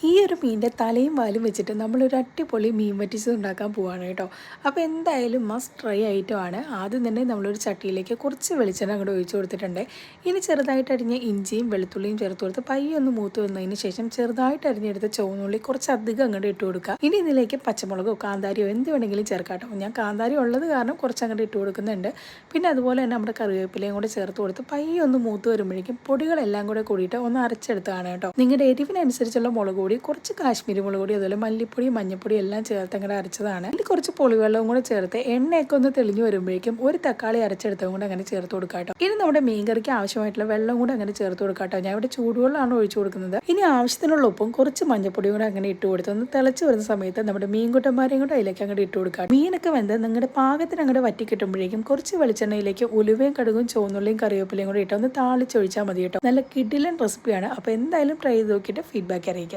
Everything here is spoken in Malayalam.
ഈ ഒരു മീനിൻ്റെ തലയും വാലും വെച്ചിട്ട് നമ്മളൊരു അടിപൊളി മീൻ വറ്റിച്ചത് ഉണ്ടാക്കാൻ പോവാണ് കേട്ടോ. അപ്പോൾ എന്തായാലും മസ്റ്റ് ട്രൈ ഐറ്റമാണ്. ആദ്യം തന്നെ നമ്മളൊരു ചട്ടിയിലേക്ക് കുറച്ച് വെളിച്ചെണ്ണ അങ്ങോട്ട് ഒഴിച്ചു കൊടുത്തിട്ടുണ്ട്. ഇനി ചെറുതായിട്ട് അരിഞ്ഞ ഇഞ്ചിയും വെളുത്തുള്ളിയും ചേർത്ത് കൊടുത്ത് പയ്യെ ഒന്ന് മൂത്ത് വന്നതിന് ശേഷം ചെറുതായിട്ട് അരിഞ്ഞെടുത്ത ചുവന്നുള്ളി കുറച്ച് അധികം അങ്ങോട്ട് ഇട്ട് കൊടുക്കുക. ഇനി ഇതിലേക്ക് പച്ചമുളകോ കാന്താരിയോ എന്ത് വേണമെങ്കിലും ചേർക്കാം കേട്ടോ. ഞാൻ കാന്താരി ഉള്ളത് കാരണം കുറച്ച് അങ്ങോട്ട് ഇട്ട് കൊടുക്കുന്നുണ്ട്. പിന്നെ അതുപോലെ തന്നെ നമ്മുടെ കറിവേപ്പിലയും കൂടെ ചേർത്ത് കൊടുത്ത് പയ്യെ ഒന്ന് മൂത്ത് വരുമ്പോഴേക്കും പൊടികളെല്ലാം കൂടെ കൂടിയിട്ട് ഒന്ന് അരച്ചെടുത്താണ് കേട്ടോ. നിങ്ങളുടെ എരിവിനനുസരിച്ചുള്ള മുളക് പൊടി, കുറച്ച് കാശ്മീരി മുളക് പൊടി, അതുപോലെ മല്ലിപ്പൊടി, മഞ്ഞൾപ്പൊടി എല്ലാം ചേർത്ത് അങ്ങോട്ട് അരച്ചതാണ്. ഇതിൽ കുറച്ച് പുളിവെള്ളവും കൂടെ ചേർത്ത് എണ്ണയൊക്കെ ഒന്ന് തെളിഞ്ഞു വരുമ്പോഴേക്കും ഒരു തക്കാളി അരച്ചെടുത്തതും കൂടെ അങ്ങനെ ചേർത്ത് കൊടുക്കാട്ടോ. ഇനി നമ്മുടെ മീൻകറിക്ക് ആവശ്യമായിട്ടുള്ള വെള്ളം കൂടെ അങ്ങനെ ചേർത്ത് കൊടുക്കാട്ടോ. ഞാൻ ഇവിടെ ചൂടുവെള്ളമാണ് ഒഴിച്ചു കൊടുക്കുന്നത്. ഇനി ആവശ്യത്തിനുള്ള ഉപ്പും കുറച്ച് മഞ്ഞൾപ്പൊടിയും കൂടെ അങ്ങനെ ഇട്ട് കൊടുത്ത് ഒന്ന് തിളച്ച് വരുന്ന സമയത്ത് നമ്മുടെ മീൻകുട്ടന്മാരെയും കൂടെ അതിലേക്ക് അങ്ങോട്ട് ഇട്ട് കൊടുക്കാം. മീനൊക്കെ വെന്ത് നിങ്ങളുടെ പാകത്തിന് അങ്ങോട്ട് വറ്റി കിട്ടുമ്പോഴേക്കും കുറച്ച് വെളിച്ചെണ്ണയിലേക്ക് ഉലുവയും കടുകും ചുവന്നുള്ളിയും കറിവേപ്പിലയും കൂടെ ഇട്ട് ഒന്ന് താളിച്ചൊഴിച്ചാൽ മതി കേട്ടോ. നല്ല കിടിലൻ റെസിപ്പിയാണ്. അപ്പോൾ എന്തായാലും ട്രൈ ചെയ്ത് നോക്കിയിട്ട് ഫീഡ്ബാക്ക് അറിയിക്കാം.